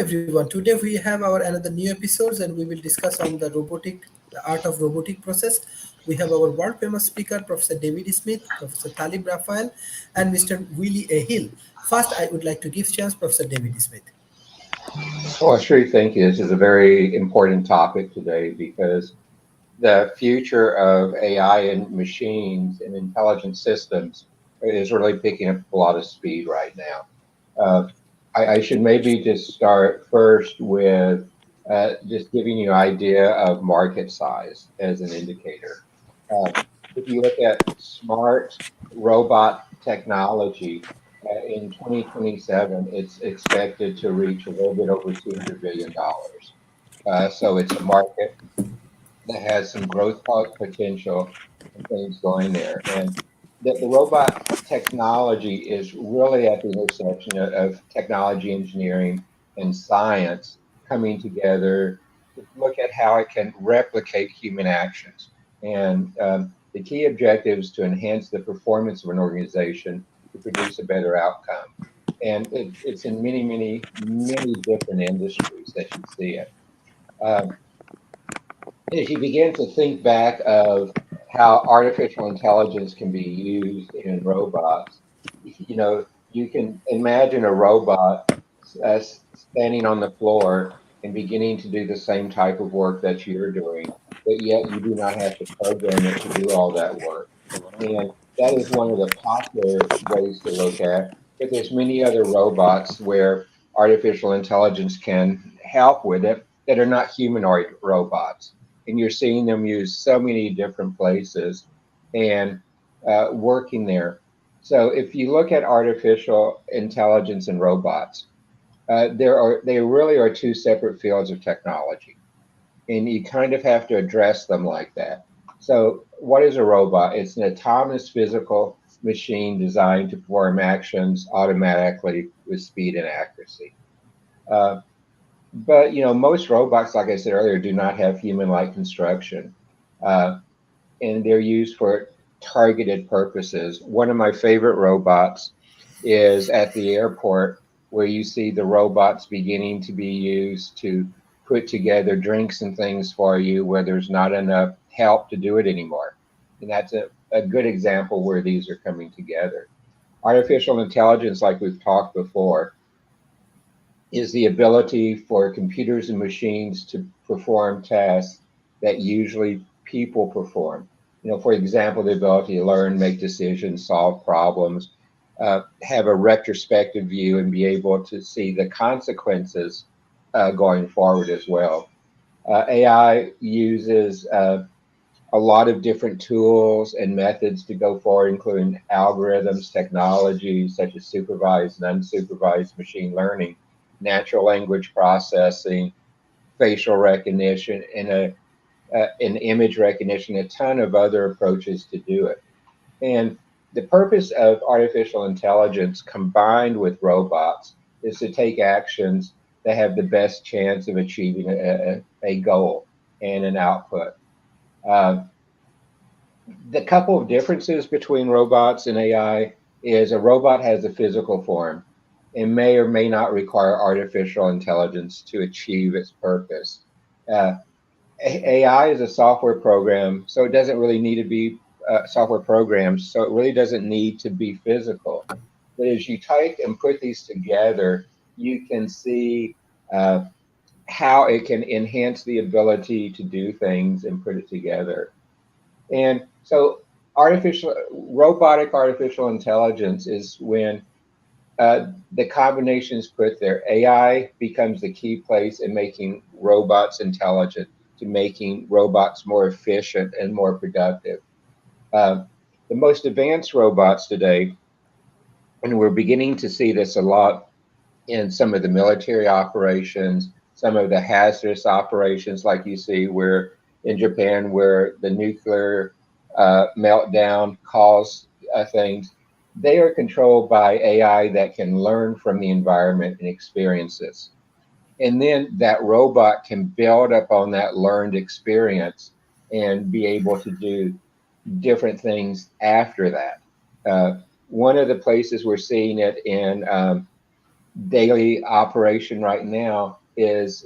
everyone. Today we have our another new episodes and we will discuss on the art of robotic process. We have our world famous speaker, Professor David Smith, Professor Talib Raphael, and Mr. Willie A. Hill. First, I would like to give chance Professor David Smith. Well, sure. Thank you. This is a very important topic today because the future of AI and machines and intelligent systems is really picking up a lot of speed right now. Uh, I should maybe just start first with just giving you an idea of market size as an indicator. Uh, if you look at smart robot technology, in 2027, it's expected to reach a little bit over $200 billion. So it's a market that has some growth potential and things going there. And the robot technology is really at the intersection of technology, engineering, and science coming together to look at how it can replicate human actions. And the key objective is to enhance the performance of an organization to produce a better outcome. And it's in many, many, many different industries that you see it. Um, if you begin to think back of how artificial intelligence can be used in robots, you can imagine a robot standing on the floor and beginning to do the same type of work that you're doing, but yet you do not have to program it to do all that work. And that is one of the popular ways to look at, but there's many other robots where artificial intelligence can help with it that are not humanoid robots, and you're seeing them used so many different places and working there. So if you look at artificial intelligence and robots, they really are two separate fields of technology, and you kind of have to address them like that. So what is a robot? It's an autonomous physical machine designed to perform actions automatically with speed and accuracy. Uh, but most robots, like I said earlier, do not have human-like construction, uh, and they're used for targeted purposes. One of my favorite robots is at the airport, where you see the robots beginning to be used to put together drinks and things for you where there's not enough help to do it anymore. And that's a good example where these are coming together. Artificial intelligence, like we've talked before, is the ability for computers and machines to perform tasks that usually people perform. For example, the ability to learn, make decisions, solve problems, have a retrospective view, and be able to see the consequences going forward as well. AI uses a lot of different tools and methods to go forward, including algorithms, technologies such as supervised and unsupervised machine learning, natural language processing, facial recognition, and an image recognition, a ton of other approaches to do it. And the purpose of artificial intelligence combined with robots is to take actions that have the best chance of achieving a goal and an output. Uh, the couple of differences between robots and AI is a robot has a physical form and may or may not require artificial intelligence to achieve its purpose. Uh, AI is a software program, so it doesn't really need to be software programs, so it really doesn't need to be physical. But as you take and put these together, you can see how it can enhance the ability to do things and put it together. And so robotic artificial intelligence is when the combination is put there. AI becomes the key place in making robots intelligent, to making robots more efficient and more productive. Uh, the most advanced robots today, and we're beginning to see this a lot in some of the military operations, some of the hazardous operations, like you see where in Japan, where the nuclear meltdown caused things, they are controlled by AI that can learn from the environment and experiences. And then that robot can build up on that learned experience and be able to do different things after that. One of the places we're seeing it in daily operation right now is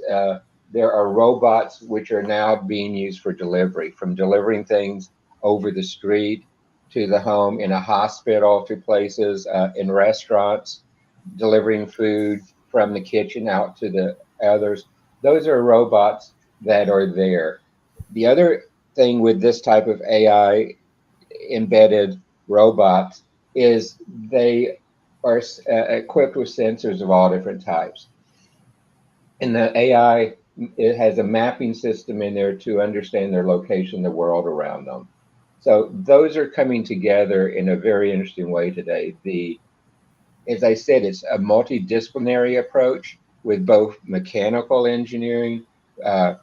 there are robots which are now being used for delivery, from delivering things over the street to the home, in a hospital, to places, in restaurants, delivering food from the kitchen out to the others. Those are robots that are there. The other thing with this type of AI embedded robots is they are equipped with sensors of all different types. And the AI, it has a mapping system in there to understand their location, the world around them. So those are coming together in a very interesting way today. As I said, it's a multidisciplinary approach with both mechanical engineering, uh,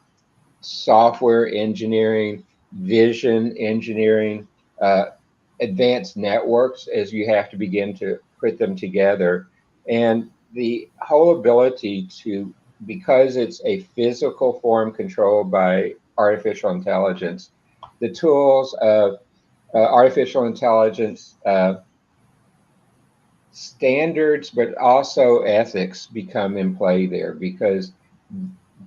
software engineering, vision engineering, uh, advanced networks, as you have to begin to put them together. And the whole ability to, because it's a physical form controlled by artificial intelligence, the tools of artificial intelligence standards, but also ethics become in play there, because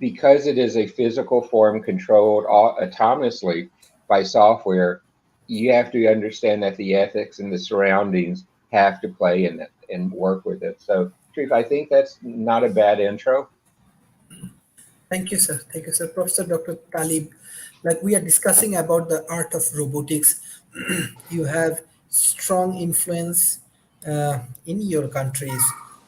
it is a physical form controlled autonomously by software. You have to understand that the ethics and the surroundings have to play in it and work with it. So, Sharif, I think that's not a bad intro. Thank you, sir. Thank you, sir. Professor Dr. Talib, like we are discussing about the art of robotics, you have strong influence in your countries.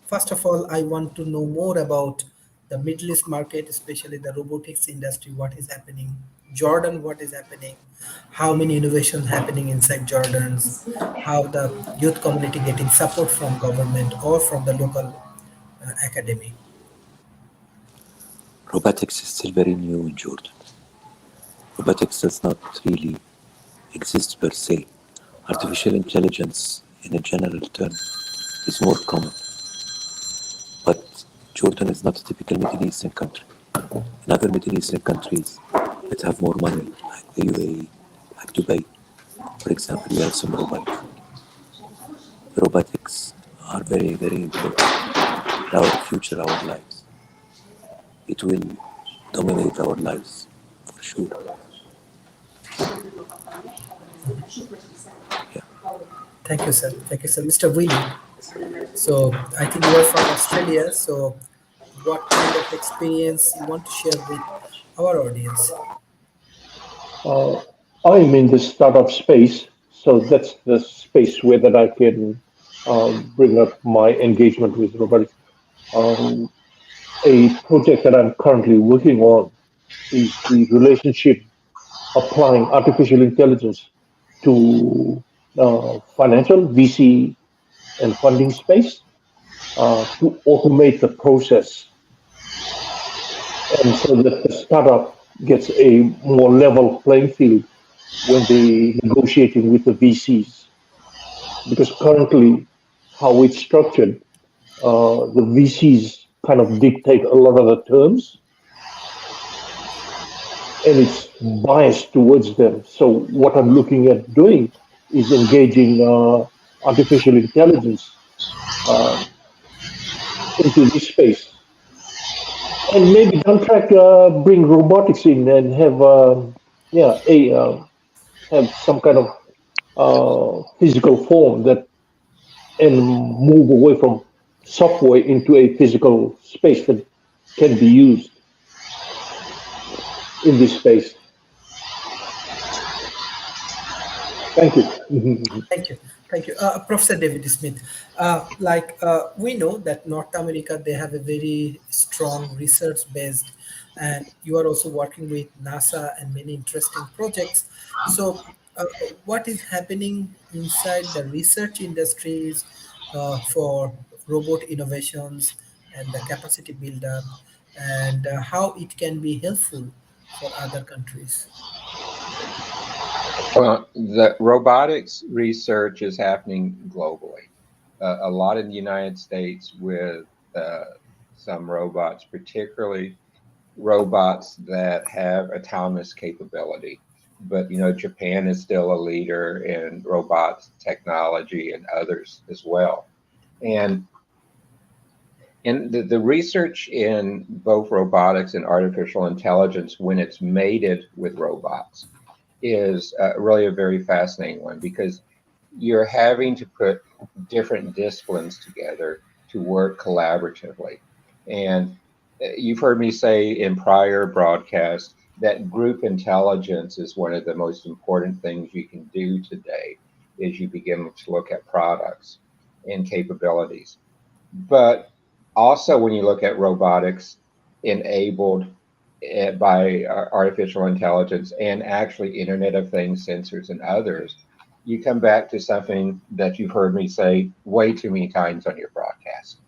First of all, I want to know more about the Middle East market, especially the robotics industry. What is happening? Jordan, what is happening? How many innovations happening inside Jordans? How the youth community getting support from government or from the local academy? Robotics is still very new in Jordan. Robotics does not really exist per se. Artificial intelligence, in a general term, is more common. But Jordan is not a typical Middle Eastern country. In other Middle Eastern countries that have more money, like the UAE, like Dubai, for example, we have some robotics. Robotics are very, very important in our future, our lives. It will dominate our lives for sure. Yeah. Thank you, sir. Thank you, sir. Mr. Willie. So I think you are from Australia. So what kind of experience you want to share with our audience? Uh, I'm in the startup space, so that's the space where that I can bring up my engagement with robotics. Um, a project that I'm currently working on is the relationship applying artificial intelligence to financial VC and funding space to automate the process, and so that the startup gets a more level playing field when they negotiating with the VCs. Because currently, how it's structured, the VCs kind of dictate a lot of the terms, and it's biased towards them. So what I'm looking at doing is engaging artificial intelligence uh, into this space, and maybe down track bring robotics in and have yeah a have some kind of physical form that, and move away from software into a physical space that can be used in this space. Thank you. Thank you. Thank you. Professor David Smith, we know that North America, they have a very strong research based, and you are also working with NASA and many interesting projects. So, what is happening inside the research industries for robot innovations and the capacity build up, and how it can be helpful for other countries? Well, the robotics research is happening globally. A lot in the United States with uh, some robots, particularly robots that have autonomous capability. But Japan is still a leader in robots technology, and others as well. And And the research in both robotics and artificial intelligence, when it's mated with robots, is really a very fascinating one because you're having to put different disciplines together to work collaboratively. And you've heard me say in prior broadcasts that group intelligence is one of the most important things you can do today as you begin to look at products and capabilities. But also, when you look at robotics enabled by artificial intelligence and actually Internet of Things sensors and others, you come back to something that you've heard me say way too many times on your broadcast,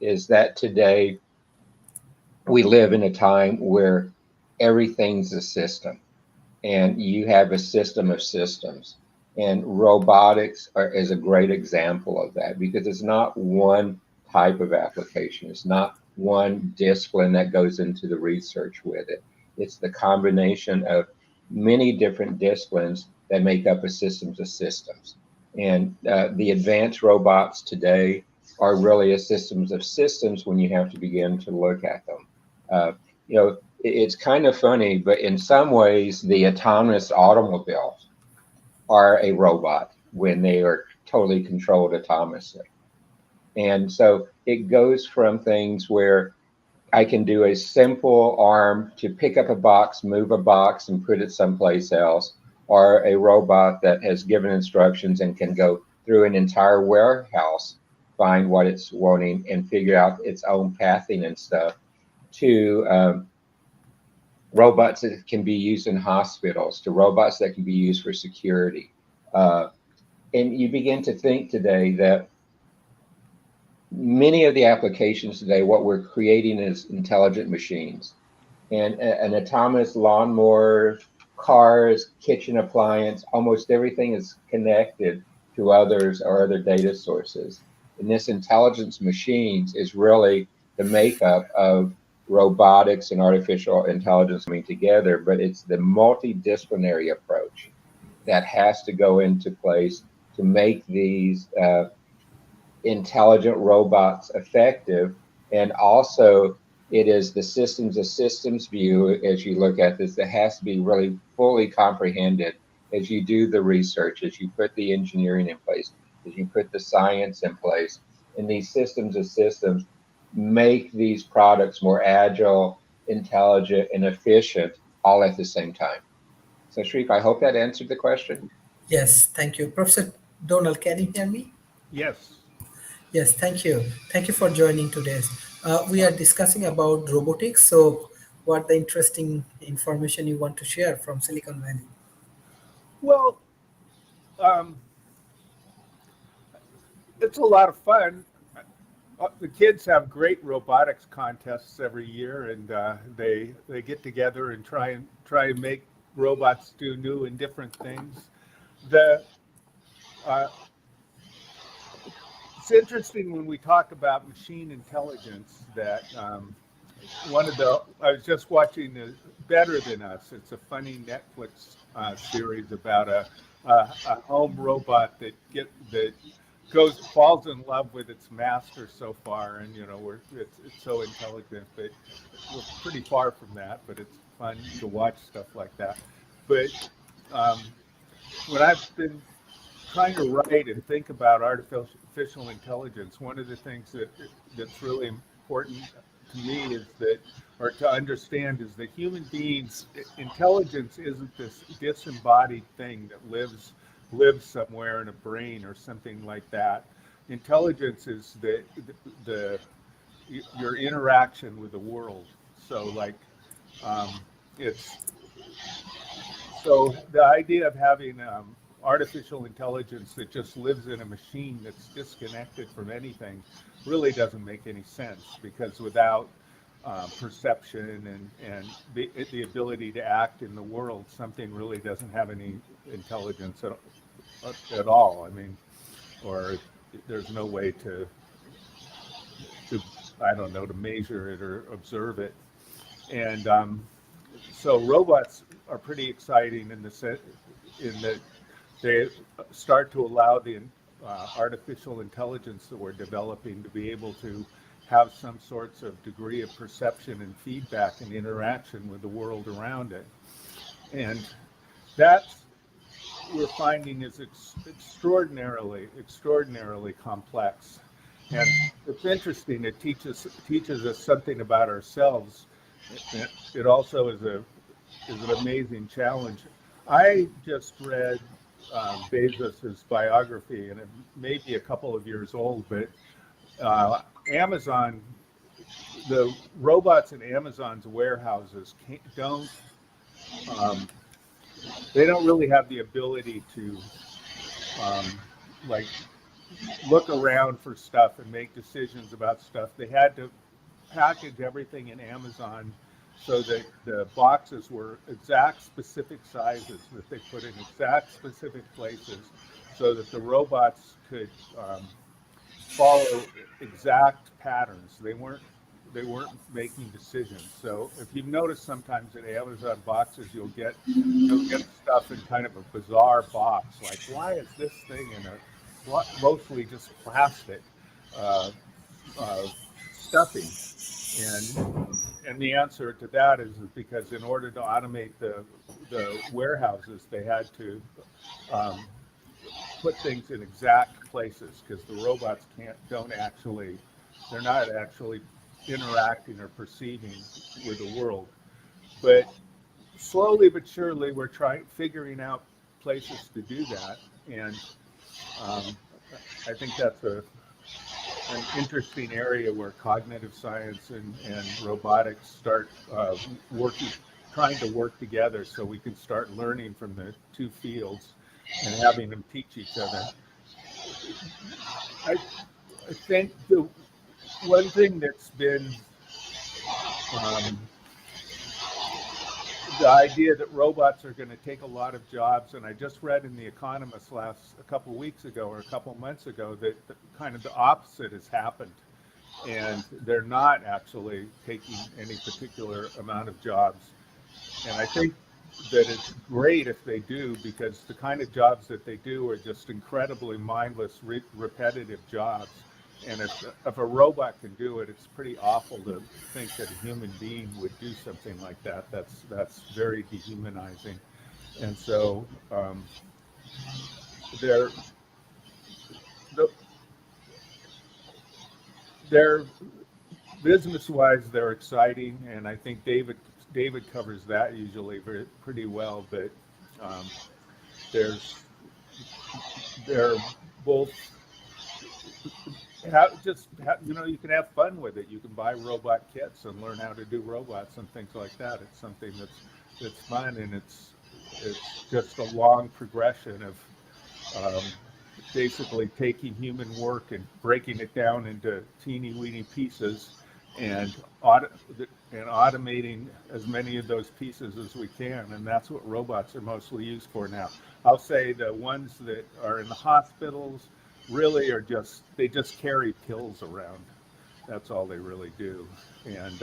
is that today we live in a time where everything's a system and you have a system of systems. And robotics is a great example of that because it's not one type of application. It's not one discipline that goes into the research with it. It's the combination of many different disciplines that make up a systems of systems. And the advanced robots today are really a systems of systems when you have to begin to look at them. Uh, you know, it's kind of funny, but in some ways, the autonomous automobiles are a robot when they are totally controlled autonomously. And so it goes from things where I can do a simple arm to pick up a box, move a box, and put it someplace else, or a robot that has given instructions and can go through an entire warehouse, find what it's wanting, and figure out its own pathing and stuff, to robots that can be used in hospitals, to robots that can be used for security. Uh, and you begin to think today that many of the applications today, what we're creating is intelligent machines. And an autonomous lawnmower, cars, kitchen appliance, almost everything is connected to others or other data sources. And this intelligence machines is really the makeup of robotics and artificial intelligence coming together, but it's the multidisciplinary approach that has to go into place to make these intelligent robots effective. And also, it is the systems of systems view as you look at this that has to be really fully comprehended as you do the research, as you put the engineering in place, as you put the science in place. And these systems of systems make these products more agile, intelligent, and efficient all at the same time. So, Sharif, I hope that answered the question. Yes, thank you. Professor Donald, can you hear me? Yes. Yes, thank you. Thank you for joining today. We are discussing about robotics. So, what the interesting information you want to share from Silicon Valley? Well, um, it's a lot of fun. The kids have great robotics contests every year, and they get together and try and make robots do new and different things. The uh, it's interesting when we talk about machine intelligence that one of the I was just watching Better Than Us. It's a funny Netflix series about a home robot that falls in love with its master so far, and it's so intelligent, but we're pretty far from that. But it's fun to watch stuff like that. But um, when I've been trying to write and think about artificial intelligence, one of the things that's really important to me is that, or to understand, is that human beings intelligence isn't this disembodied thing that lives somewhere in a brain or something like that. Intelligence is the your interaction with the world. So like it's so the idea of having artificial intelligence that just lives in a machine that's disconnected from anything really doesn't make any sense, because without perception and the ability to act in the world, something really doesn't have any intelligence at all. I mean, or there's no way to I don't know, to measure it or observe it. And so robots are pretty exciting in that they start to allow the artificial intelligence that we're developing to be able to have some sorts of degree of perception and feedback and interaction with the world around it. And that's, we're finding, is extraordinarily complex. And it's interesting, it teaches us something about ourselves. It also is an amazing challenge. I just read Bezos's biography, and it may be a couple of years old, but Amazon, the robots in Amazon's warehouses they don't really have the ability to like look around for stuff and make decisions about stuff. They had to package everything in Amazon so that the boxes were exact specific sizes, that they put in exact specific places, so that the robots could follow exact patterns. They weren't making decisions. So if you've noticed, sometimes in Amazon boxes you'll get stuff in kind of a bizarre box, like, why is this thing in a mostly just plastic stuffing? And the answer to that is because in order to automate the warehouses, they had to put things in exact places, because the robots they're not actually interacting or perceiving with the world. But slowly but surely, we're figuring out places to do that, and I think that's an interesting area where cognitive science and robotics start trying to work together, so we can start learning from the two fields and having them teach each other. I think the one thing that's been the idea that robots are going to take a lot of jobs, and I just read in The Economist a couple weeks ago or a couple months ago that kind of the opposite has happened, and they're not actually taking any particular amount of jobs. And I think that it's great if they do, because the kind of jobs that they do are just incredibly mindless, repetitive jobs. And if a robot can do it, it's pretty awful to think that a human being would do something like that. That's very dehumanizing. And so they're business-wise, they're exciting, and I think David covers that usually pretty well. But they're both. You can have fun with it. You can buy robot kits and learn how to do robots and things like that. It's something that's fun, and it's just a long progression of basically taking human work and breaking it down into teeny weeny pieces and automating as many of those pieces as we can. And that's what robots are mostly used for now. I'll say the ones that are in the hospitals really they just carry pills around. That's all they really do. And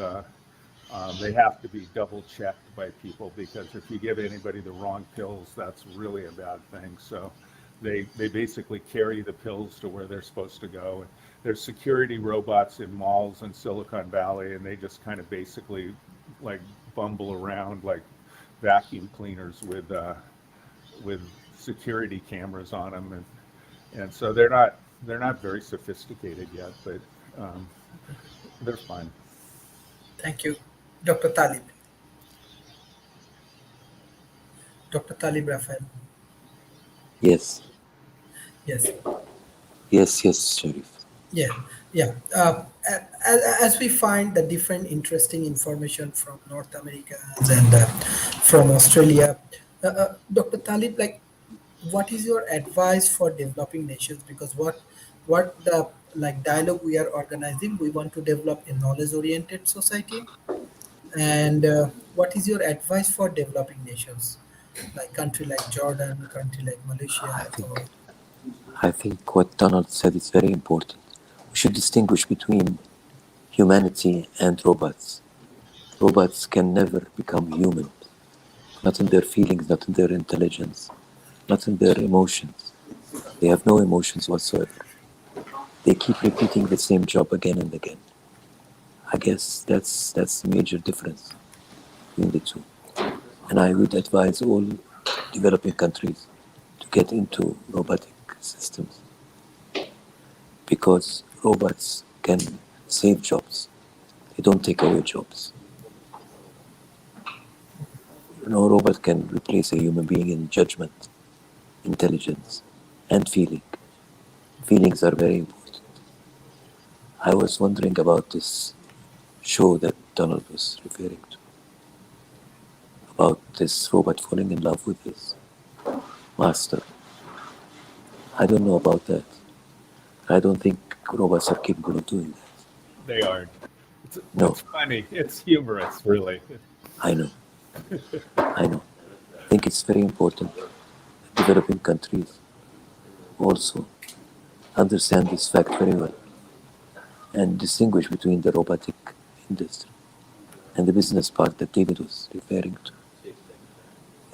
they have to be double checked by people, because if you give anybody the wrong pills, that's really a bad thing. So they basically carry the pills to where they're supposed to go. And there's security robots in malls in Silicon Valley, and they just kind of basically like bumble around like vacuum cleaners with security cameras on them. And so they're not very sophisticated yet, but they're fine. Thank you. Dr. Talib. Dr. Talib Raphael. Yes, Yes. Sharif. Yeah. As we find the different interesting information from North America and from Australia, Dr. Talib, like, what is your advice for developing nations? Because what the dialogue we are organizing, we want to develop a knowledge-oriented society. And what is your advice for developing nations, like country like Jordan, country like Malaysia? I think what Donald said is very important. We should distinguish between humanity and robots. Robots can never become human, not in their feelings, not in their intelligence, not in their emotions. They have no emotions whatsoever. They keep repeating the same job again and again. I guess that's the major difference between the two. And I would advise all developing countries to get into robotic systems because robots can save jobs. They don't take away jobs. No robot can replace a human being in judgment, intelligence, and feeling. Feelings are very important. I was wondering about this show that Donald was referring to, about this robot falling in love with his master. I don't know about that. I don't think robots are capable of doing that. They aren't. No, It's funny. It's humorous, really. I know. I know. I think it's very important that developing countries also understand this fact very well and distinguish between the robotic industry and the business part that David was referring to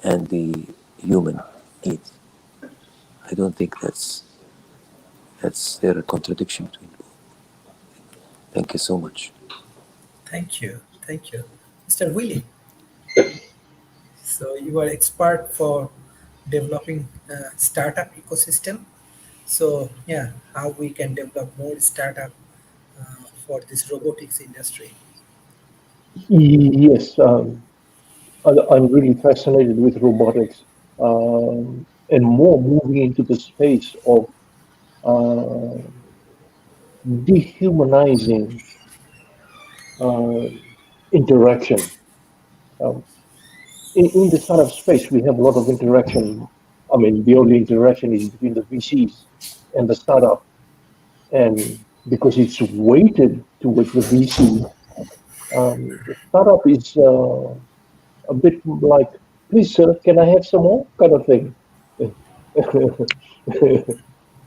and the human needs. I don't think that's there a contradiction between both. Thank you so much. Thank you, Mr. Willie. So you are expert for developing startup ecosystem. So yeah, how we can develop more startup for this robotics industry. Yes, I'm really fascinated with robotics and more moving into the space of uh, dehumanizing uh, interaction. Um, in the startup space, we have a lot of interaction. I mean, the only interaction is between the VCs and the startup. And because it's weighted towards the VC, the startup is a bit like, please, sir, can I have some more kind of thing.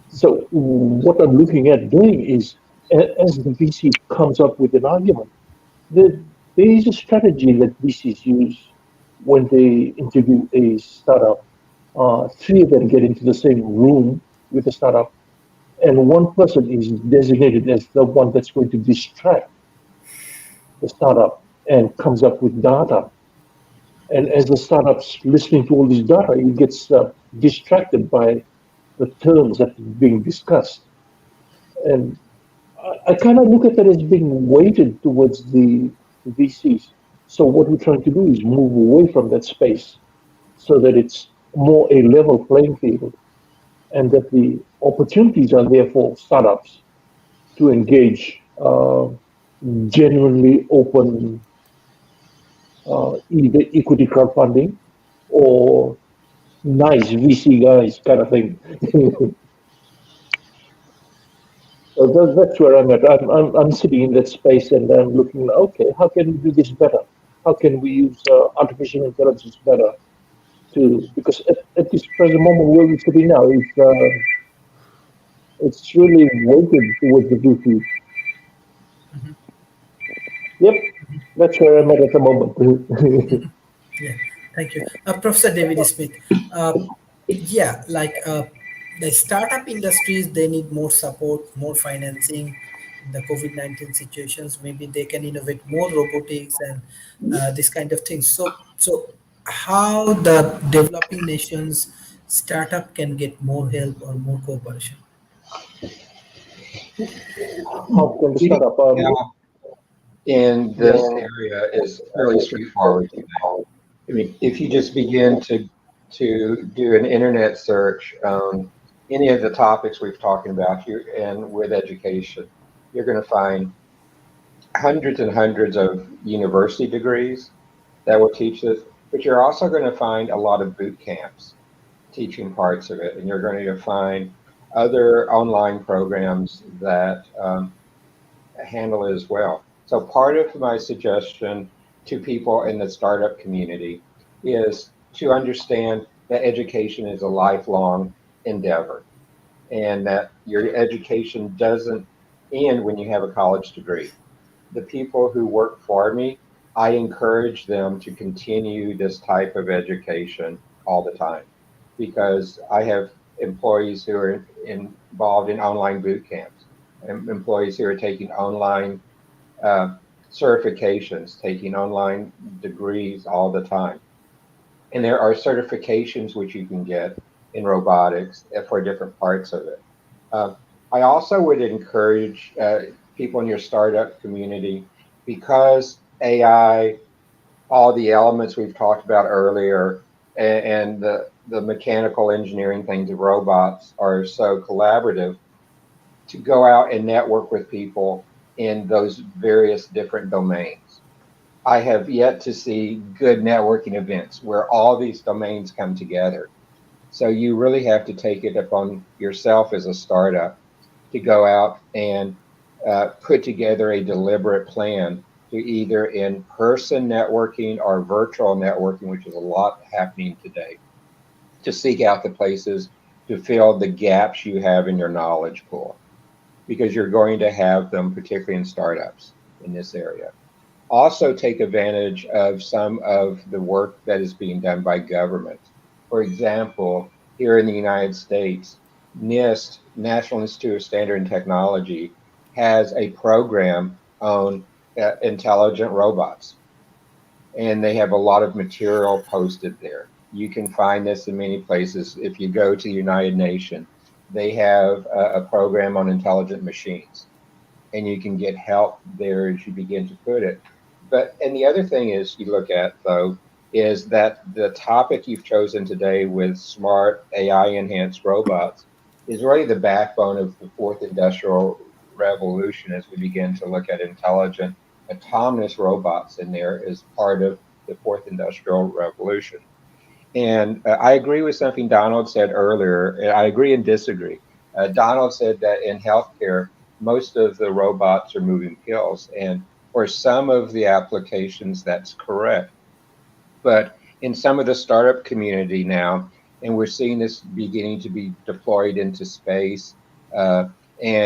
So what I'm looking at doing is, as the VC comes up with an argument, there, there is a strategy that VCs use when they interview a startup. Three of them get into the same room with the startup, and one person is designated as the one that's going to distract the startup and comes up with data. And as the startup's listening to all this data, it gets distracted by the terms that are being discussed. And I kind of look at that as being weighted towards the VCs. So what we're trying to do is move away from that space so that it's more a level playing field and that the opportunities are there for startups to engage genuinely open either equity crowdfunding or nice VC guys kind of thing. So that's where I'm at. I'm sitting in that space and I'm looking, okay, how can we do this better? How can we use artificial intelligence better to, because at this present moment where we're sitting now, it's really weighted towards the VC. Yep, that's where I'm at the moment. Yeah, thank you, Professor David Smith. Yeah, like the startup industries, they need more support, more financing. In the COVID-19 situations, maybe they can innovate more robotics and this kind of things. So how the developing nations startup can get more help or more cooperation? How can the startup? Now, in this area is fairly straightforward today. I mean, if you just begin to do an internet search on any of the topics we've talked about here and with education, you're going to find hundreds and hundreds of university degrees that will teach this, but you're also going to find a lot of boot camps teaching parts of it, and you're going to find other online programs that handle it as well. So part of my suggestion to people in the startup community is to understand that education is a lifelong endeavor and that your education doesn't end when you have a college degree. The people who work for me, I encourage them to continue this type of education all the time because I have employees who are involved in online boot camps and employees who are taking online uh, certifications, taking online degrees all the time. And there are certifications which you can get in robotics for different parts of it. Uh, I also would encourage people in your startup community, because AI, all the elements we've talked about earlier, and the mechanical engineering things of robots are so collaborative, to go out and network with people in those various different domains. I have yet to see good networking events where all these domains come together. So you really have to take it upon yourself as a startup to go out and put together a deliberate plan to either in-person networking or virtual networking, which is a lot happening today, to seek out the places to fill the gaps you have in your knowledge pool, because you're going to have them, particularly in startups in this area. Also take advantage of some of the work that is being done by government. For example, here in the United States, NIST, National Institute of Standard and Technology, has a program on intelligent robots, and they have a lot of material posted there. You can find this in many places. If you go to the United Nations, they have a program on intelligent machines, and you can get help there as you begin to put it. And the other thing is you look at, though, is that the topic you've chosen today with smart AI enhanced robots is really the backbone of the fourth industrial revolution, as we begin to look at intelligent autonomous robots in there as part of the fourth industrial revolution. And I agree with something Donald said earlier, and I agree and disagree. Donald said that in healthcare, most of the robots are moving pills. And for some of the applications, that's correct. But in some of the startup community now, and we're seeing this beginning to be deployed into space and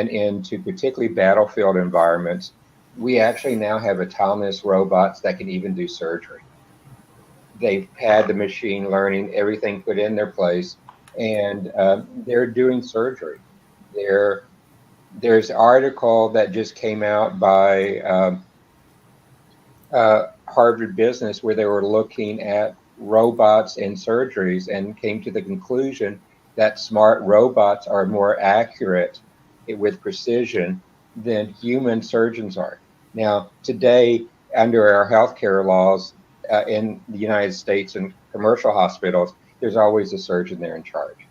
into particularly battlefield environments, we actually now have autonomous robots that can even do surgery. They've had the machine learning, everything put in their place, and they're doing surgery. There, there's an article that just came out by Harvard Business where they were looking at robots and surgeries and came to the conclusion that smart robots are more accurate with precision than human surgeons are. Now, today, under our healthcare laws in the United States and commercial hospitals, there's always a surgeon there in charge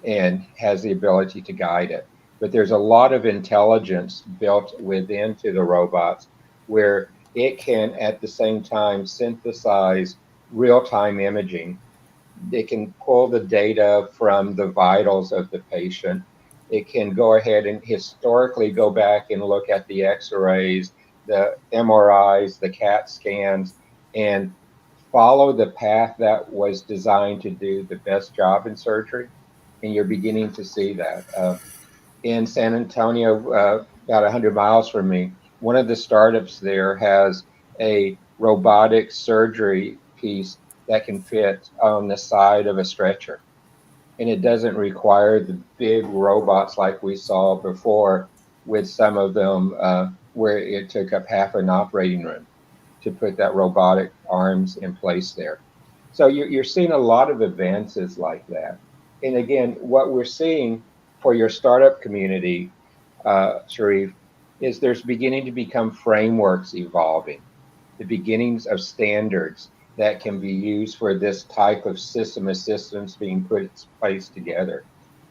and has the ability to guide it. But there's a lot of intelligence built within to the robots where it can at the same time synthesize real-time imaging. It can pull the data from the vitals of the patient. It can go ahead and historically go back and look at the x-rays, the MRIs, the CAT scans, and follow the path that was designed to do the best job in surgery. And you're beginning to see that. In San Antonio, about 100 miles from me, one of the startups there has a robotic surgery piece that can fit on the side of a stretcher. And it doesn't require the big robots like we saw before with some of them where it took up half an operating room to put that robotic arms in place there. So you're seeing a lot of advances like that. And again, what we're seeing for your startup community, Sharif, is there's beginning to become frameworks evolving, the beginnings of standards that can be used for this type of system of systems being put in place together.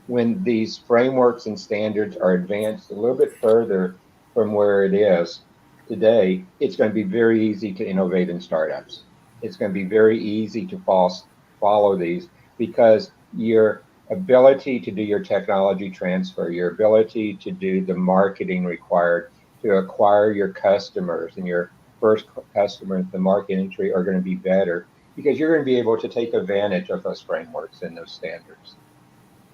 When these frameworks and standards are advanced a little bit further from where it is today, it's going to be very easy to innovate in startups. It's going to be very easy to follow these because your ability to do your technology transfer, your ability to do the marketing required to acquire your customers and your first customers, the market entry are going to be better because you're going to be able to take advantage of those frameworks and those standards.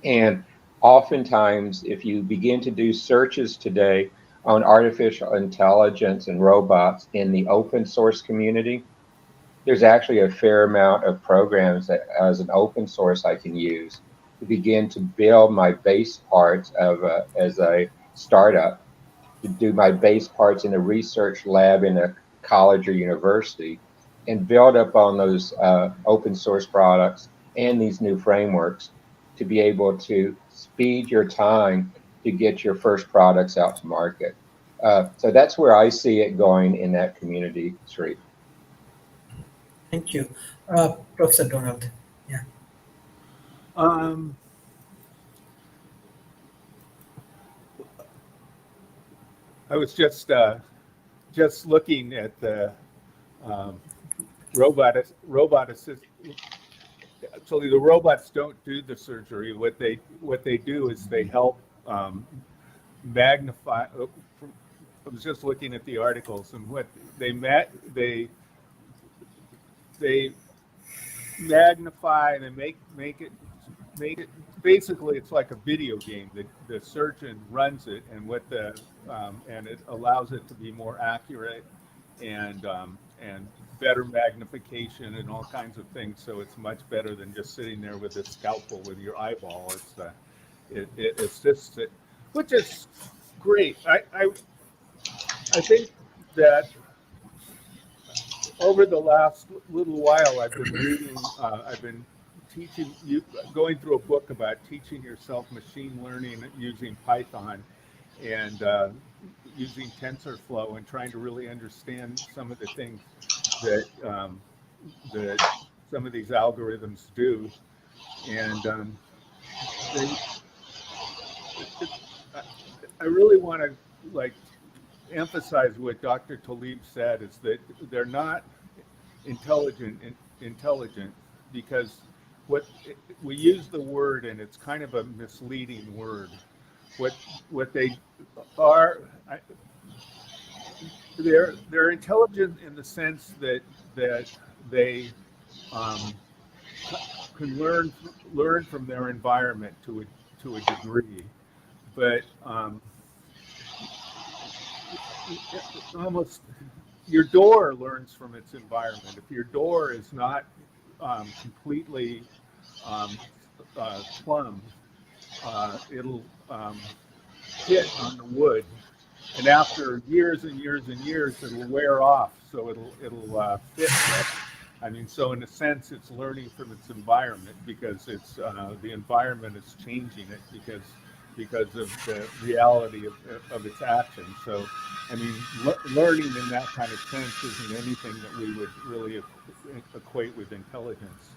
And oftentimes, if you begin to do searches today on artificial intelligence and robots in the open source community, there's actually a fair amount of programs that as an open source I can use to begin to build my base parts of as a startup to do my base parts in a research lab in a college or university and build up on those open source products and these new frameworks to be able to speed your time to get your first products out to market. So that's where I see it going in that community, Sri. Thank you. Professor Donald. Yeah. Um, I was just looking at the um, robot assist. Actually, the robots don't do the surgery. What they do is they help magnify. I was just looking at the articles, and what they magnify and they make it basically it's like a video game. The surgeon runs it, and it allows it to be more accurate and better magnification and all kinds of things. So it's much better than just sitting there with a scalpel with your eyeball. It assists it, which is great. I think that over the last little while, I've been reading, I've been going through a book about teaching yourself machine learning using Python and using TensorFlow and trying to really understand some of the things that some of these algorithms do. And I really want to emphasize what Dr. Talib said is that they're not intelligent because what we use the word and it's kind of a misleading word. What they are, they're intelligent in the sense that they can learn from their environment to a degree, but almost your door learns from its environment. If your door is not completely plumbed, it'll hit on the wood, and after years and years and years, it'll wear off. So it'll fit. I mean, so in a sense, it's learning from its environment because it's the environment is changing it because of the reality of its actions. So, I mean, learning in that kind of sense isn't anything that we would really equate with intelligence.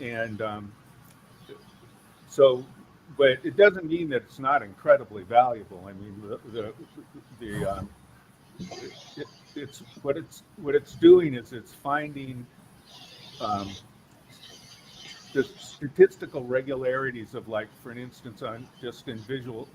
And so, but it doesn't mean that it's not incredibly valuable. I mean, it's what it's doing is it's finding the statistical regularities of, like, for instance, on just in visual,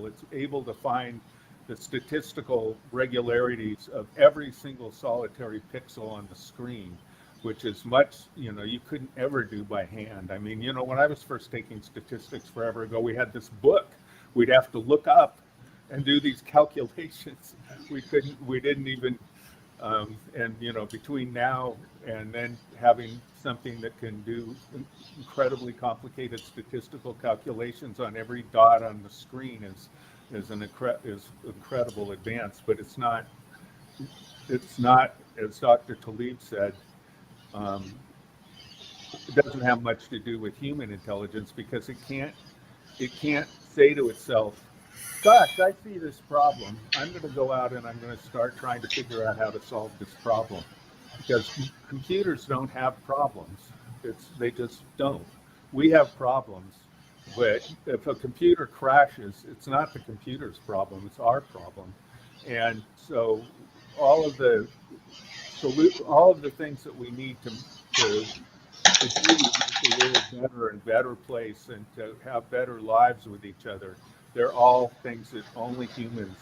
it's able to find the statistical regularities of every single solitary pixel on the screen, which is much, you couldn't ever do by hand. I mean, when I was first taking statistics forever ago, we had this book. We'd have to look up and do these calculations. We didn't even, and between now and then having something that can do incredibly complicated statistical calculations on every dot on the screen is incredible advance. But it's not, as Dr. Talib said, it doesn't have much to do with human intelligence because it can't say to itself, gosh, I see this problem. I'm going to go out and I'm going to start trying to figure out how to solve this problem. Because computers don't have problems. They just don't. We have problems, but if a computer crashes, it's not the computer's problem, it's our problem. And so all of the things that we need to do to make the world better and better place and to have better lives with each other, they're all things that only humans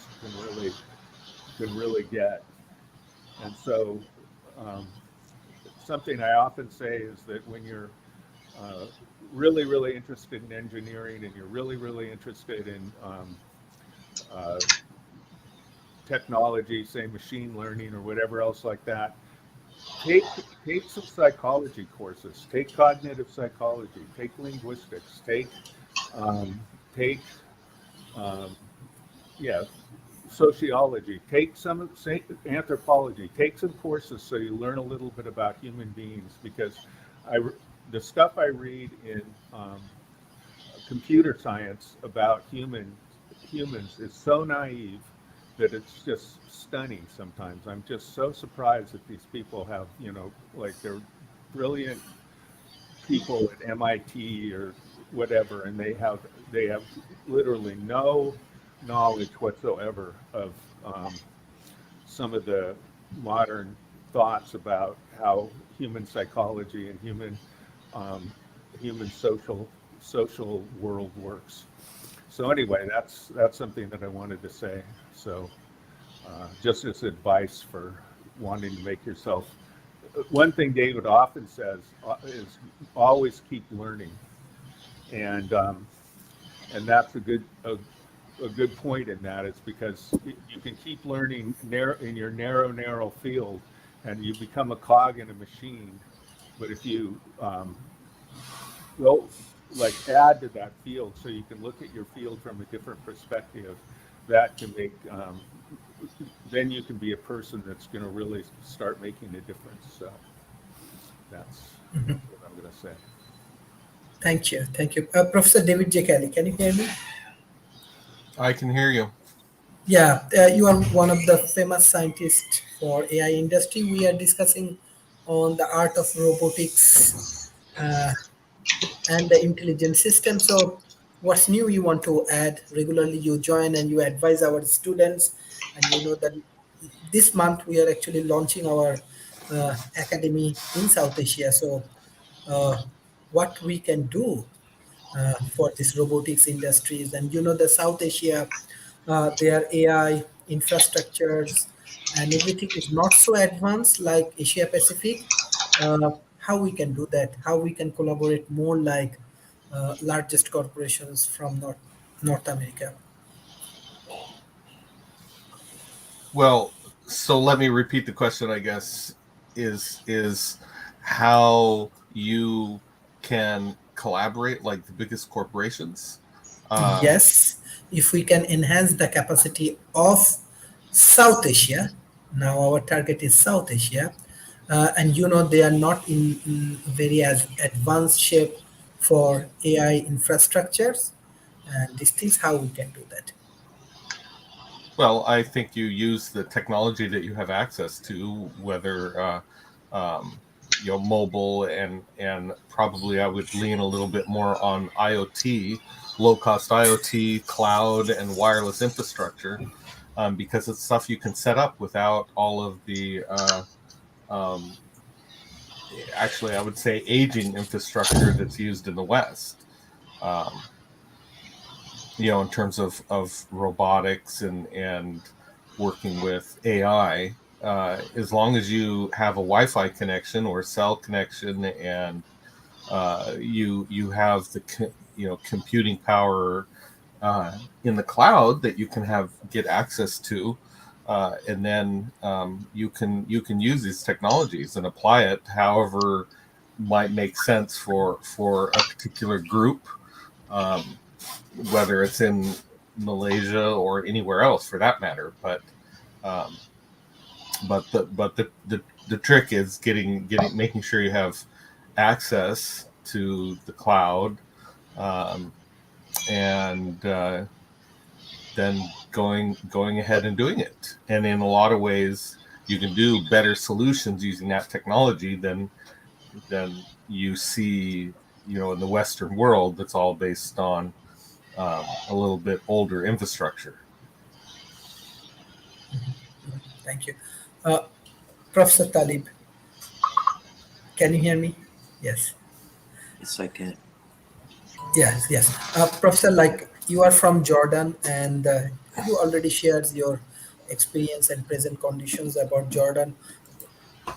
can really get. And so something I often say is that when you're really, really interested in engineering and you're really, really interested in technology, say machine learning or whatever else like that, take some psychology courses, take cognitive psychology, take linguistics, take sociology, take some anthropology, take some courses so you learn a little bit about human beings, because the stuff I read in computer science about humans is so naive that it's just stunning sometimes. I'm just so surprised that these people have, like they're brilliant people at MIT or whatever, and they have literally no knowledge whatsoever of some of the modern thoughts about how human psychology and human social world works. So anyway, that's something that I wanted to say. So just as advice for wanting to make yourself. One thing David often says is always keep learning, and that's a good point in that. It's because you can keep learning in your narrow field, and you become a cog in a machine. But if you go like add to that field, so you can look at your field from a different perspective, that can make then you can be a person that's going to really start making a difference. So that's what I'm going to say. Thank you. Thank you. Professor David J. Kelly, can you hear me? I can hear you. Yeah, you are one of the famous scientists for AI industry. We are discussing on the art of robotics and the intelligent system. So, what's new you want to add? Regularly, you join and you advise our students, and you know that this month we are actually launching our academy in South Asia. So, uh, what we can do for this robotics industries, and you know the South Asia, their AI infrastructures and everything is not so advanced like Asia Pacific. How we can do that? How we can collaborate more like largest corporations from North America? Well, so let me repeat the question, I guess, is how you can collaborate like the biggest corporations. Um, Yes, if we can enhance the capacity of South Asia, now our target is South Asia, and you know they are not in very as advanced shape for AI infrastructures, and these things how we can do that. well, I think you use the technology that you have access to, whether mobile and probably I would lean a little bit more on IoT, low cost IoT, cloud, and wireless infrastructure, because it's stuff you can set up without all of the um, actually I would say aging infrastructure that's used in the West. Um, in terms of robotics and working with AI, as long as you have a Wi-Fi connection or cell connection, and you have the computing power in the cloud that you can get access to, and then you can use these technologies and apply it however might make sense for a particular group. Um, Whether it's in Malaysia or anywhere else for that matter. Um, but the trick is getting making sure you have access to the cloud, um, and then going ahead and doing it. And in a lot of ways, you can do better solutions using that technology than you see, in the Western world. That's all based on a little bit older infrastructure. Thank you, uh, Professor Talib. Can you hear me? Yes. Yes, I can. Yes, yes. Professor, like you are from Jordan and you already shared your experience and present conditions about Jordan.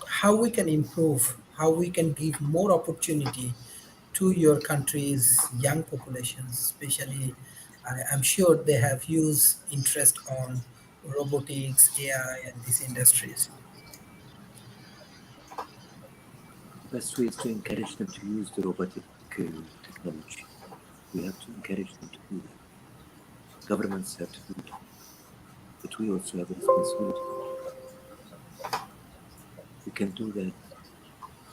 How we can improve, how we can give more opportunity to your country's young populations, especially I'm sure they have huge interest on robotics, AI, and these industries. The best way is to encourage them to use the robotic technology. We have to encourage them to do that. Governments have to do that. But but we also have a responsibility. We can do that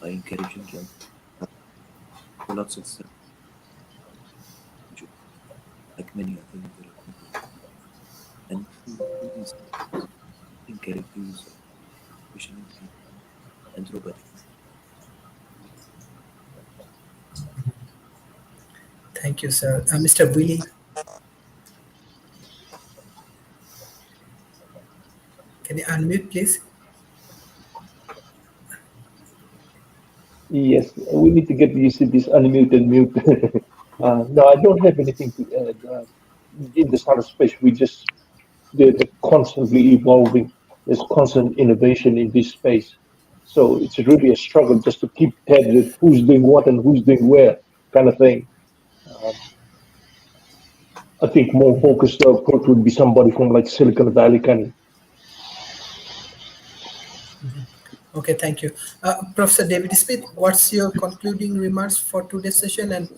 by encouraging them to lots of stuff, like many other development programs, and through these encourage the use of artificial intelligence and robotics. Thank you, sir. Mr. Willie, can you unmute, please? Yes, we need to get used to this unmute and mute. No, I don't have anything to add. In the startup space, they're constantly evolving. There's constant innovation in this space. So it's really a struggle just to keep tabs with who's doing what and who's doing where, kind of thing. Um, I think more focused approach would be somebody from like Silicon Valley kind of. Okay, thank you. Professor David Smith, what's your concluding remarks for today's session, and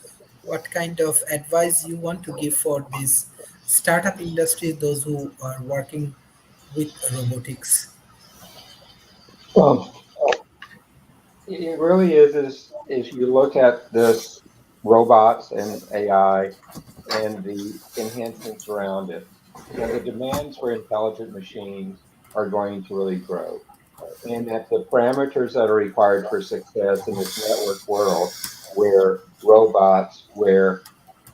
what kind of advice you want to give for this startup industry, those who are working with robotics? Um, it really is if you look at this robots and AI and the enhancements around it, the demands for intelligent machines are going to really grow. And that the parameters that are required for success in this network world, where robots, where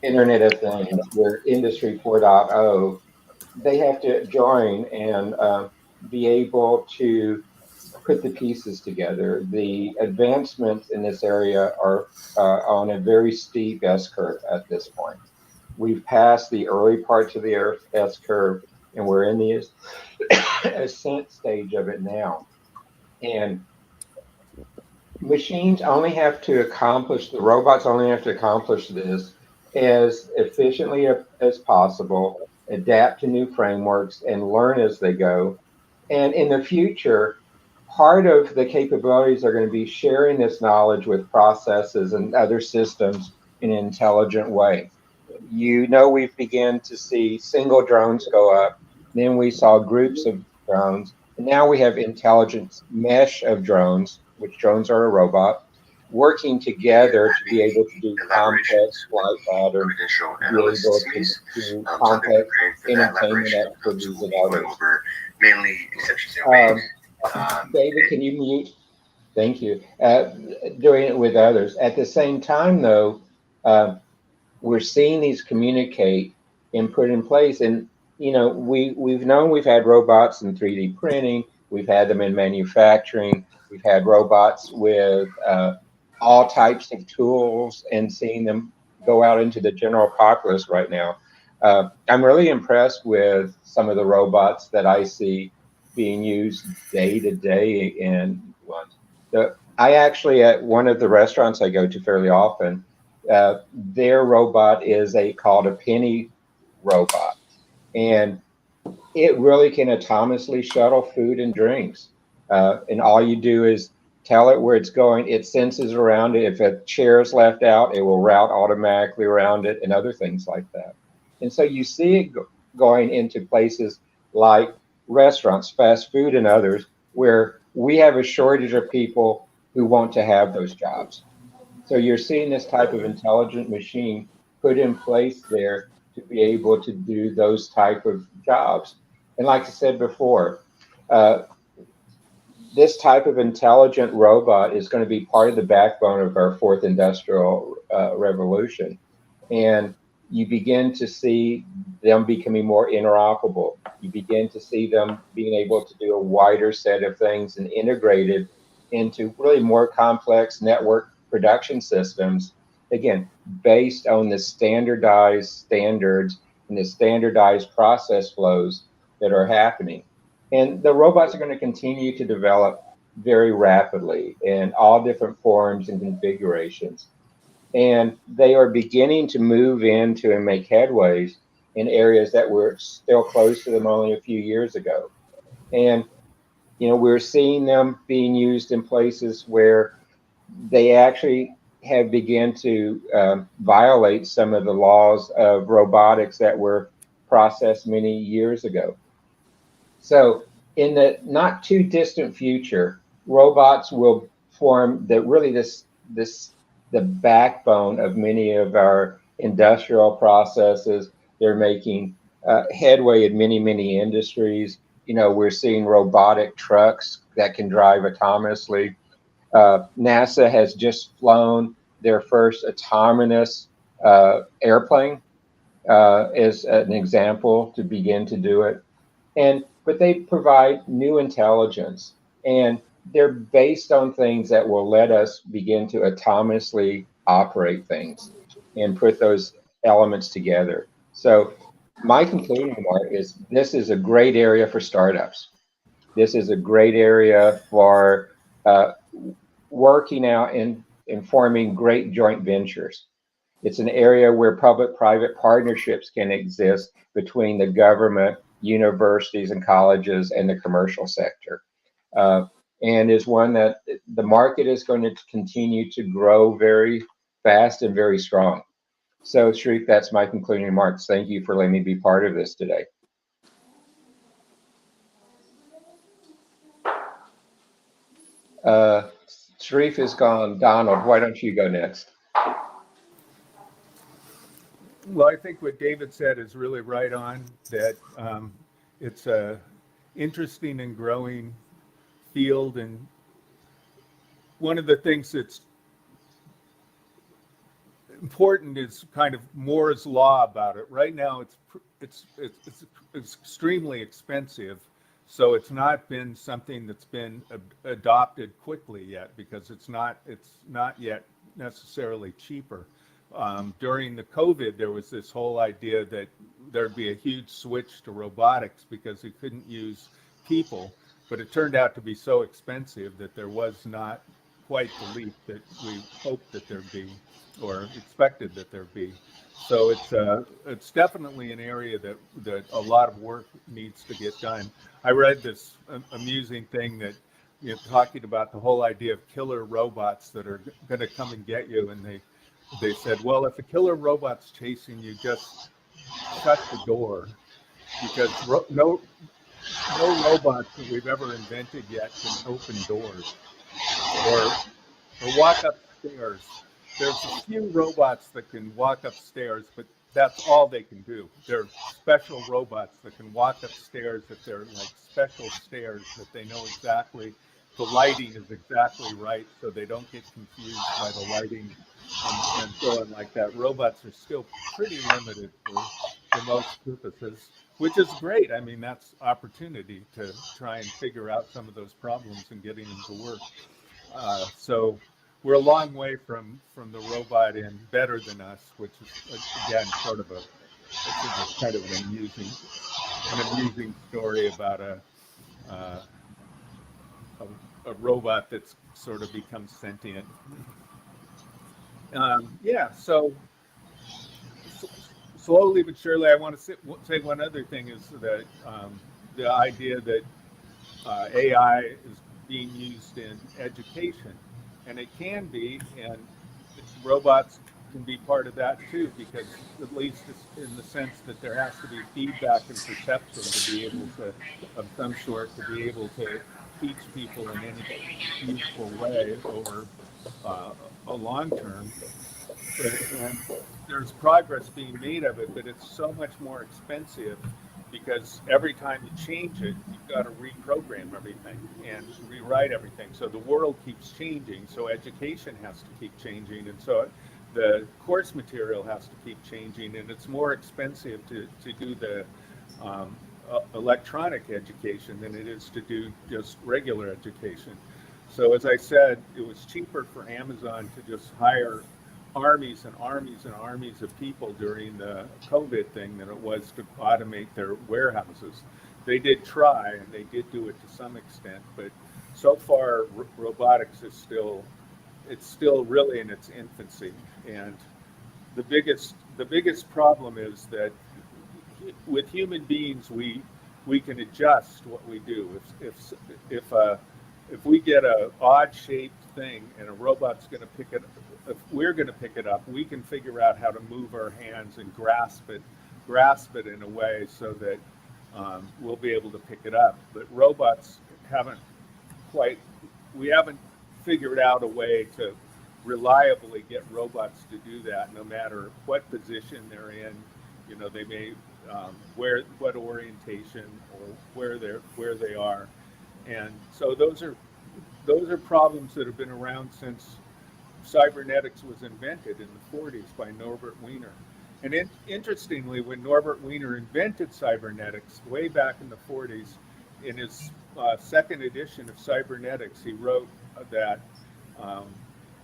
Internet of Things, where Industry 4.0, they have to join and be able to put the pieces together. The advancements in this area are on a very steep S curve at this point. We've passed the early parts of the S curve, and we're in the ascent stage of it now. And machines only have to accomplish, the robots only have to accomplish this as efficiently as possible, adapt to new frameworks, and learn as they go. And in the future, part of the capabilities are going to be sharing this knowledge with processes and other systems in an intelligent way. We've begun to see single drones go up. Then we saw groups of drones. And now we have intelligence mesh of drones, which drones are a robot, working together to be able to do complex flight patterns, to be able to do complex entertainment activities and others. David, can you mute? Thank you. Doing it with others. At the same time, though, we're seeing these communicate and put in place. And, we've known we've had robots in 3D printing. We've had them in manufacturing. We've had robots with all types of tools and seeing them go out into the general populace right now. I'm really impressed with some of the robots that I see being used day to day in ones. I actually, at one of the restaurants I go to fairly often, their robot is called a penny robot, and it really can autonomously shuttle food and drinks. And all you do is tell it where it's going. It senses around it. If a chair is left out, it will route automatically around it and other things like that. And so you see it going into places like restaurants, fast food, and others, where we have a shortage of people who want to have those jobs. So you're seeing this type of intelligent machine put in place there to be able to do those type of jobs. And like I said before, this type of intelligent robot is going to be part of the backbone of our fourth industrial revolution. And you begin to see them becoming more interoperable. You begin to see them being able to do a wider set of things and integrated into really more complex network production systems, again, based on the standardized standards and the standardized process flows that are happening. And the robots are going to continue to develop very rapidly in all different forms and configurations. And they are beginning to move into and make headways in areas that were still close to them only a few years ago. And, we're seeing them being used in places where they actually have begun to violate some of the laws of robotics that were processed many years ago. So in the not too distant future, robots will form the backbone of many of our industrial processes. They're making headway in many industries. We're seeing robotic trucks that can drive autonomously. NASA has just flown their first autonomous airplane as an example to begin to do it. But they provide new intelligence, and they're based on things that will let us begin to autonomously operate things and put those elements together. So my concluding remark is this is a great area for startups. This is a great area for working out and forming great joint ventures. It's an area where public-private partnerships can exist between the government, universities and colleges, and the commercial sector. Uh, and is one that the market is going to continue to grow very fast and very strong. So, Sharif, that's my concluding remarks. Thank you for letting me be part of this today. Uh, Sharif is gone. Donald, why don't you go next? Well, I think what David said is really right on, that it's a interesting and growing field. And one of the things that's important is kind of Moore's law about it. Right now, it's extremely expensive, so it's not been something that's been adopted quickly yet, because it's not yet necessarily cheaper. During the COVID, there was this whole idea that there'd be a huge switch to robotics because you couldn't use people, but it turned out to be so expensive that there was not quite the leap that we hoped that there'd be, or expected that there'd be. So it's definitely an area that a lot of work needs to get done. I read this amusing thing that, talking about the whole idea of killer robots that are going to come and get you, and they said, well, if a killer robot's chasing you, just shut the door, because no robots that we've ever invented yet can open doors or walk upstairs. There's a few robots that can walk upstairs, but that's all they can do. They're special robots that can walk upstairs if they're like special stairs that they know exactly. The lighting is exactly right, so they don't get confused by the lighting and so on like that. Robots are still pretty limited for most purposes, which is great. I mean, that's opportunity to try and figure out some of those problems and getting them to work. So we're a long way from the robot in Better Than Us, which is again sort of it's kind of an amusing story about a robot that's sort of become sentient. So slowly but surely, I want to say one other thing is that the idea that AI is being used in education, and it can be, and robots can be part of that too, because at least in the sense that there has to be feedback and perception to be able to, of some sort, to be able to teach people in any useful way over a long term. And there's progress being made of it, but it's so much more expensive because every time you change it, you've got to reprogram everything and rewrite everything. So the world keeps changing, so education has to keep changing, and so the course material has to keep changing, and it's more expensive to do the electronic education than it is to do just regular education. So as I said, it was cheaper for Amazon to just hire armies and armies and armies of people during the COVID thing than it was to automate their warehouses. They did try, and they did do it to some extent, but so far robotics is still really in its infancy. And the biggest problem is that with human beings, we can adjust what we do. If we get a odd shaped thing and a robot's going to pick it, if we're going to pick it up, we can figure out how to move our hands and grasp it in a way so that we'll be able to pick it up. But robots haven't quite, we haven't figured out a way to reliably get robots to do that, no matter what position they're in. You know, they may where what orientation or where they are, and so those are problems that have been around since cybernetics was invented in the 40s by Norbert Wiener. And interestingly, when Norbert Wiener invented cybernetics way back in the 40s, in his second edition of cybernetics, he wrote that um,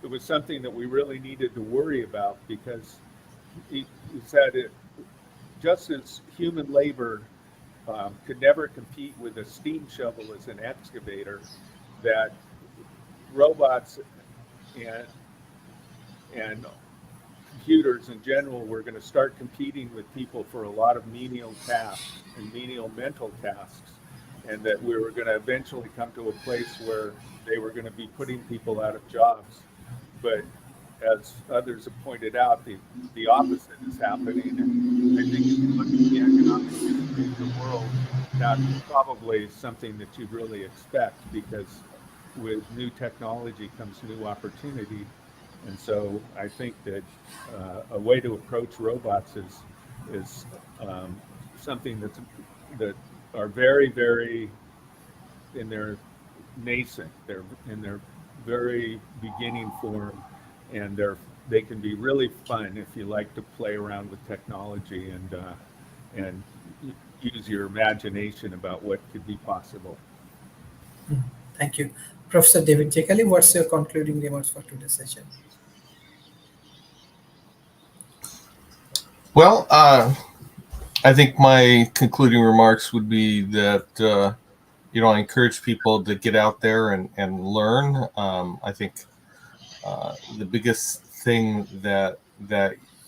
it was something that we really needed to worry about, because he said it, just as human labor could never compete with a steam shovel as an excavator, that robots and and computers in general were going to start competing with people for a lot of menial tasks and menial mental tasks, and that we were going to eventually come to a place where they were going to be putting people out of jobs. But as others have pointed out, the opposite is happening. And I think if you look at the economic history of the world, that's probably something that you'd really expect, because with new technology comes new opportunity. And so I think that a way to approach robots is something that are very, very in their nascent, they're in their very beginning form, and they can be really fun if you like to play around with technology and use your imagination about what could be possible. Thank you. Professor David Jekali, what's your concluding remarks for today's session? Well, I think my concluding remarks would be that I encourage people to get out there and learn. I think the biggest thing that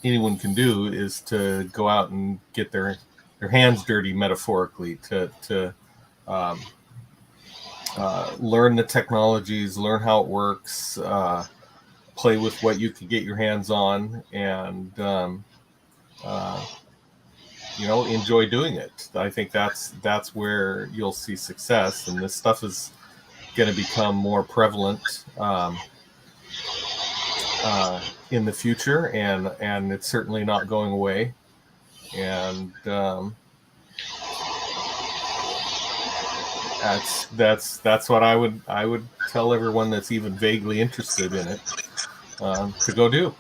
anyone can do is to go out and get their hands dirty, metaphorically, to learn the technologies, learn how it works, play with what you can get your hands on, and enjoy doing it. I think that's where you'll see success, and this stuff is going to become more prevalent in the future, and it's certainly not going away. And that's what I would tell everyone that's even vaguely interested in it to go do.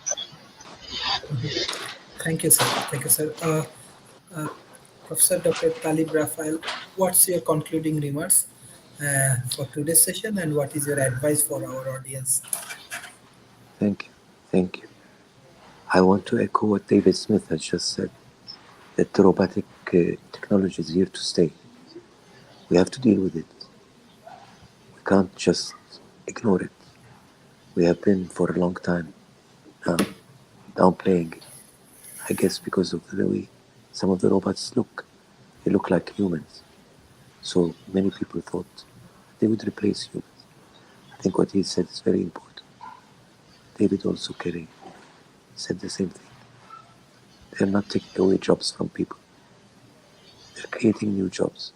Thank you, sir. Thank you, sir. Professor Dr. Talib Rafael, what's your concluding remarks for today's session, and what is your advice for our audience? Thank you. Thank you. I want to echo what David Smith has just said, that the robotic technology is here to stay. We have to deal with it. We can't just ignore it. We have been for a long time now downplaying it. I guess because of the way some of the robots look. They look like humans. So many people thought they would replace humans. I think what he said is very important. David also said the same thing. They're not taking away jobs from people. They're creating new jobs.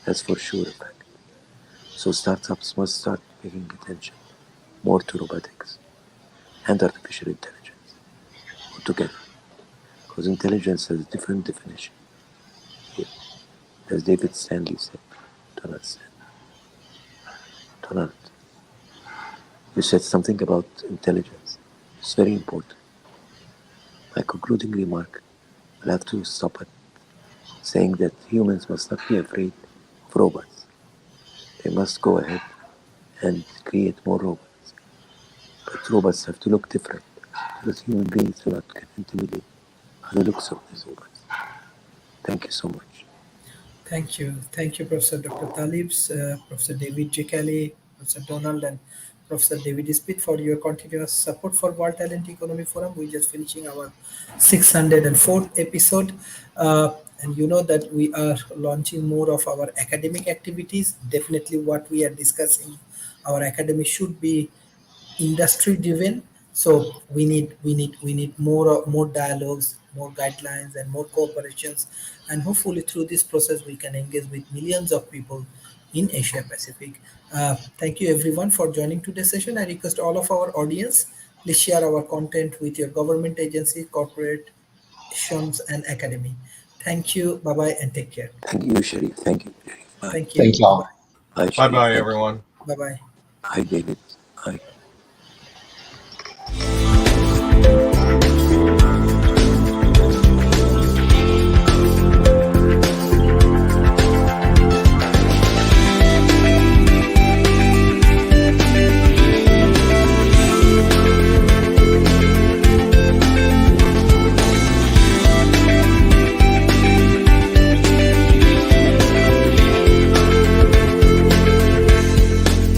That's for sure a fact. So startups must start paying attention more to robotics and artificial intelligence altogether. Because intelligence has a different definition here. As David Stanley said, Donald, you said something about intelligence. It's very important. My concluding remark, I'll have to stop at saying that humans must not be afraid of robots. They must go ahead and create more robots. But robots have to look different, because human beings do not get intimidated by the looks of these robots. Thank you so much. Thank you. Thank you, Professor Dr. Talibs, Professor David Jekali, Professor Donald, and Professor David Smith for your continuous support for World Talent Economy Forum. We're just finishing our 604th episode. And you know that we are launching more of our academic activities. Definitely what we are discussing, our academy should be industry driven. So we need more dialogues, more guidelines, and more cooperations, and hopefully through this process we can engage with millions of people in Asia Pacific. Thank you everyone for joining today's session. I request all of our audience, please share our content with your government agency, corporations, and academy. Thank you. Bye bye and take care. Thank you, Sharif. Thank you, Sharif. Bye. Thank you. Thank Bye y'all. bye. Bye, Bye Sharif. bye, Thank you. everyone. Bye bye. Hi, David. Hi.